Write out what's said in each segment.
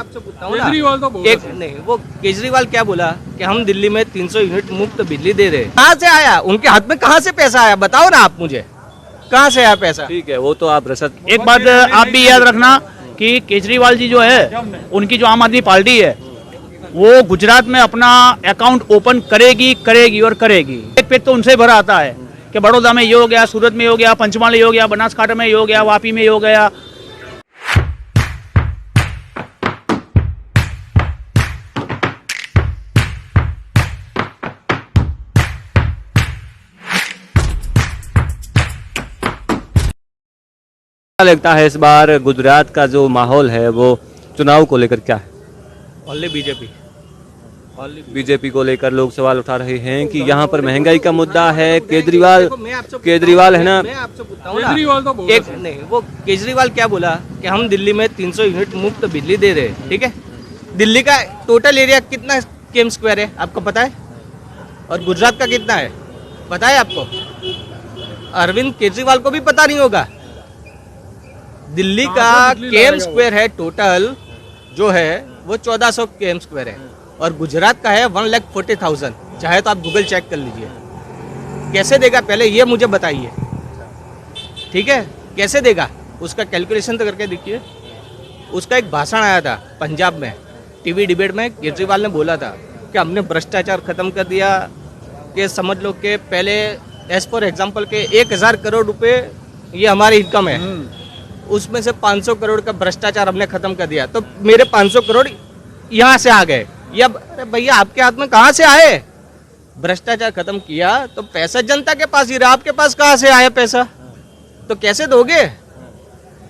आपसे पूछता हूँ ना, केजरीवाल तो बोल एक नहीं, वो केजरीवाल क्या बोला कि हम दिल्ली में 300 यूनिट मुफ्त बिजली दे रहे हैं। कहाँ से आया? उनके हाथ में कहाँ से पैसा आया? बताओ ना आप मुझे, कहाँ से आया पैसा? ठीक है, वो तो आप रसद। एक बात आप भी याद रखना कि केजरीवाल जी जो है, उनकी जो आम आदमी पार्टी है, वो गुजरात में अपना अकाउंट ओपन करेगी और करेगी। एक पेज तो उनसे भरा आता है कि बड़ौदा में ये हो गया, सूरत में ये हो गया, पंचमहाल में ये हो गया, बनासकांठा में ये हो गया, वापी में ये हो गया। लगता है इस बार गुजरात का जो माहौल है वो चुनाव को लेकर क्या है? Only BJP. बीजेपी को लेकर लोग सवाल उठा रहे हैं कि यहाँ पर महंगाई का मुद्दा है। केजरीवाल है ना, मैं आपसे पूछता हूँ ना, केजरीवाल तो बोल एक नहीं, वो केजरीवाल क्या बोला कि हम दिल्ली में 300 यूनिट मुफ्त बिजली दे रहे हैं। ठीक है, दिल्ली का टोटल एरिया कितना केम स्क्वायर है आपको पता है? और गुजरात का कितना है पता है आपको? अरविंद केजरीवाल को भी पता नहीं होगा। दिल्ली का केम स्क्वायर है टोटल जो है वो 1400 केम स्क्वायर है, और गुजरात का है 1,40,000। चाहे तो आप गूगल चेक कर लीजिए। कैसे देगा पहले ये मुझे बताइए, ठीक है? कैसे देगा उसका कैलकुलेशन तो करके देखिए। उसका एक भाषण आया था पंजाब में, टीवी डिबेट में केजरीवाल ने बोला था कि हमने भ्रष्टाचार खत्म कर दिया, कि समझ लो कि पहले एज फॉर एग्जाम्पल के 1000 करोड़ रुपए ये हमारी इनकम है, उसमें से 500 करोड़ का भ्रष्टाचार हमने खत्म कर दिया, तो मेरे 500 करोड़ यहाँ से आ गए। या अरे भैया आपके हाथ में कहाँ से आए? भ्रष्टाचार खत्म किया तो पैसा जनता के पास ही रहा, आपके पास कहाँ से आया पैसा? तो कैसे दोगे?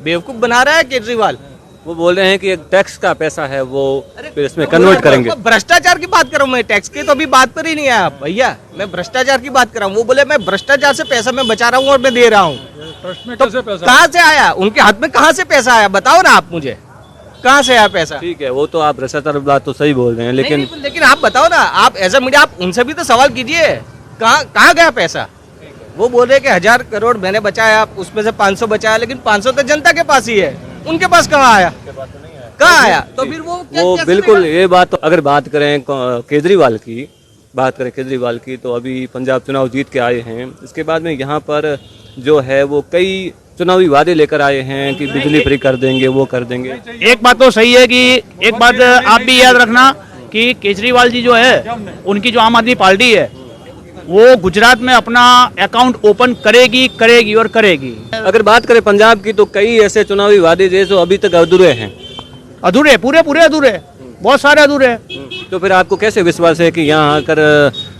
बेवकूफ बना रहा है केजरीवाल। वो बोल रहे हैं कि एक टैक्स का पैसा है वो फिर इसमें कन्वर्ट करेंगे। भ्रष्टाचार की बात कर रहा हूँ मैं, टैक्स की तो अभी बात पर ही नहीं आया भैया। मैं भ्रष्टाचार की बात कर रहा हूँ। वो बोले मैं भ्रष्टाचार से पैसा मैं बचा रहा हूँ और मैं दे रहा हूँ। ट्रस्ट में तो कैसे पैसा? कहाँ से आया? उनके हाथ में कहाँ से पैसा आया? बताओ ना आप मुझे, कहाँ से आया पैसा? ठीक है, वो तो आप रसद और बात तो सही बोल रहे हैं, लेकिन आप बताओ ना, आप एज ए मीडिया आप उनसे भी तो सवाल कीजिए, कहाँ गया पैसा? वो बोल रहे कि 1000 करोड़ मैंने बचाया, उसमें से 500 बचाया, लेकिन 500 तो जनता के पास ही है, उनके पास कहाँ आया? कहाँ आया? तो फिर वो बिल्कुल ये बात तो अगर बात करें केजरीवाल की तो अभी पंजाब चुनाव जीत के आए हैं। इसके बाद में यहाँ पर जो है वो कई चुनावी वादे लेकर आए हैं कि बिजली फ्री कर देंगे, वो कर देंगे। एक बात तो सही है कि एक बात आप भी याद रखना कि केजरीवाल जी जो है, उनकी जो आम आदमी पार्टी है, वो गुजरात में अपना अकाउंट ओपन करेगी और करेगी। अगर बात करें पंजाब की तो कई ऐसे चुनावी वादे जो अभी तक अधूरे हैं, पूरे अधूरे, बहुत सारे अधूरे हैं। तो फिर आपको कैसे विश्वास है कि यहाँ आकर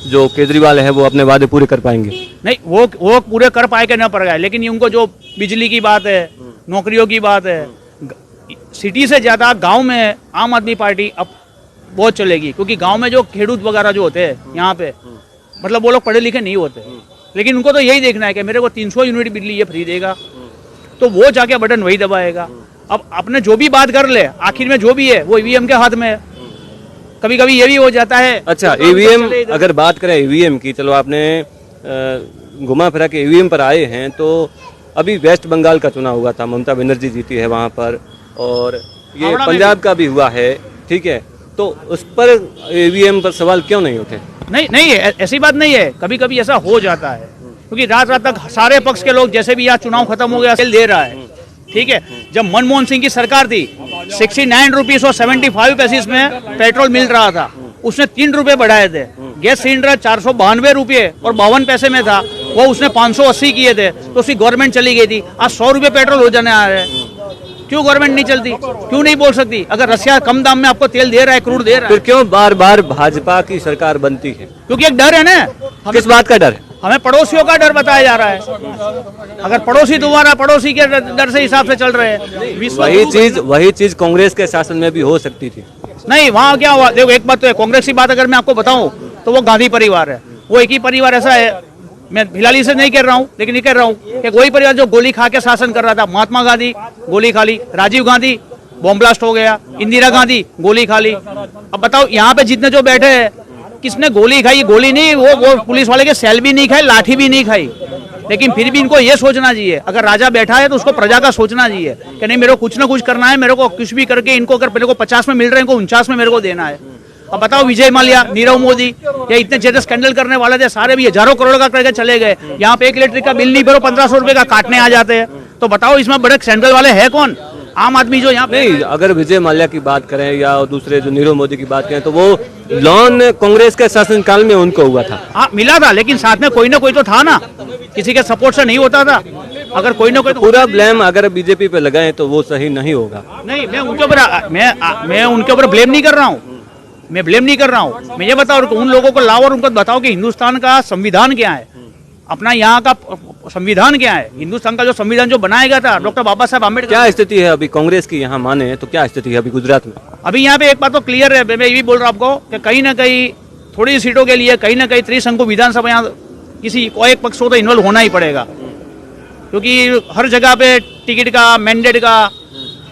जो केजरीवाल है वो अपने वादे पूरे कर पाएंगे? नहीं, वो पूरे कर पाए कि न कर पाए, लेकिन उनको जो बिजली की बात है, नौकरियों की बात है, सिटी से ज्यादा गांव में आम आदमी पार्टी अब बहुत चलेगी, क्योंकि गांव में जो खेडूत वगैरह जो होते हैं यहाँ पे, मतलब वो लोग पढ़े लिखे नहीं होते, लेकिन उनको तो यही देखना है कि मेरे को 300 यूनिट बिजली ये फ्री देगा, तो वो जाके बटन वही दबाएगा। अब आपने जो भी बात कर ले, आखिर में जो भी है वो ईवीएम के हाथ में है। कभी कभी ये भी हो जाता है। अच्छा, ईवीएम अगर बात करें ईवीएम की, चलो आपने घुमा फिरा के ईवीएम पर आए हैं, तो अभी वेस्ट बंगाल का चुनाव हुआ था, ममता बनर्जी जीती है वहाँ पर, और ये पंजाब का भी हुआ है, ठीक है, तो उस पर ईवीएम पर सवाल क्यों नहीं उठे? नहीं, ऐसी बात नहीं है, कभी कभी ऐसा हो जाता है, क्योंकि रात तक सारे पक्ष के लोग, जैसे भी यहाँ चुनाव खत्म हो गया, सेल दे रहा है, ठीक है। जब मनमोहन सिंह की सरकार थी, 69 रुपीज और 75 पैसे में पेट्रोल मिल रहा था, उसने 3 रुपए बढ़ाए थे। गैस सिलेंडर 492 रुपये और 52 पैसे में था, वो उसने 580 किए थे, तो उसकी गवर्नमेंट चली गई थी। आज 100 रुपये पेट्रोल हो जाने आ रहे हैं। क्यों गवर्नमेंट नहीं चलती? क्यों नहीं बोल सकती? अगर रशिया कम दाम में आपको तेल दे रहा है, क्रूड दे रहा है, फिर क्यों बार बार भाजपा की सरकार बनती है? क्योंकि एक डर है ना। किस बात का डर? हमें पड़ोसियों का डर बताया जा रहा है। अगर पड़ोसी तुम्हारा पड़ोसी के डर से हिसाब से चल रहे हैं, वही चीज कांग्रेस के शासन में भी हो सकती थी। नहीं, वहाँ क्या हुआ? देखो, एक बात तो है, कांग्रेस की बात अगर मैं आपको बताऊं तो वो गांधी परिवार है। वो एक ही परिवार ऐसा है, मैं फिलहाल इसे नहीं कह रहा हूँ, लेकिन ये कह रहा हूँ कि वही परिवार जो गोली खा के शासन कर रहा था। महात्मा गांधी गोली खा ली, राजीव गांधी बॉम्ब ब्लास्ट हो गया, इंदिरा गांधी गोली खा ली। अब बताओ, यहाँ पे जितने जो बैठे हैं, किसने गोली खाई? गोली नहीं, वो पुलिस वाले के सेल भी नहीं खाई, लाठी भी नहीं खाई, लेकिन फिर भी इनको ये सोचना चाहिए, अगर राजा बैठा है तो उसको प्रजा का सोचना चाहिए कि नहीं, मेरे को कुछ ना कुछ करना है, मेरे को कुछ भी करके इनको, अगर मेरे को 50 में मिल रहे हैं, इनको 49 में मेरे को देना है। अब बताओ, विजय माल्या, नीरव मोदी, या इतने ज्यादा स्कैंडल करने वाले थे, सारे भी हजारों करोड़ का करके चले गए। यहाँ पे एक इलेक्ट्रिक का बिल नहीं भरो, 1500 रुपए का काटने आ जाते हैं। तो बताओ इसमें बड़े स्कैंडल वाले है कौन? आम आदमी जो यहाँ पे। नहीं, अगर विजय माल्या की बात करें या दूसरे जो नीरव मोदी की बात करें तो वो लॉन कांग्रेस के शासनकाल में उनको हुआ था। हाँ मिला था, लेकिन साथ में कोई ना कोई तो था ना, किसी के सपोर्ट से नहीं होता था। अगर कोई ना कोई तो पूरा ब्लेम अगर बीजेपी पे लगाएं तो वो सही नहीं होगा। नहीं, मैं उनके ऊपर ब्लेम नहीं कर रहा हूँ, मैं ब्लेम नहीं कर रहा हूँ। मैं ये बताओ, उन लोगों को लाओ और उनको बताओ कि हिंदुस्तान का संविधान क्या है, अपना यहाँ का संविधान क्या है। हिंदुस्तान का जो संविधान जो बनाया गया था डॉक्टर बाबा साहब आम्बेडकर। क्या स्थिति है अभी कांग्रेस की यहाँ माने तो क्या स्थिति है अभी गुजरात में? अभी यहाँ पे एक बात तो क्लियर है, मैं ये भी बोल रहा हूँ आपको कि कहीं ना कहीं थोड़ी सीटों के लिए कहीं ना कहीं त्रिशंकु विधानसभा यहाँ किसी को एक पक्ष को तो इन्वॉल्व होना ही पड़ेगा, क्योंकि हर जगह पे टिकट का, मैंडेट का,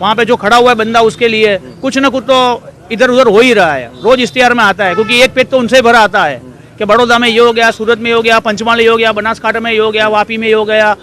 वहाँ पे जो खड़ा हुआ है बंदा, उसके लिए कुछ ना कुछ तो इधर उधर हो ही रहा है। रोज इश्तिहार में आता है, क्योंकि एक पेज तो उनसे भरा आता है कि बड़ौदा में ये हो गया, सूरत में ये हो गया, पंचमहाल ये हो गया, बनासकांठा में ये हो गया, वापी में ये हो गया,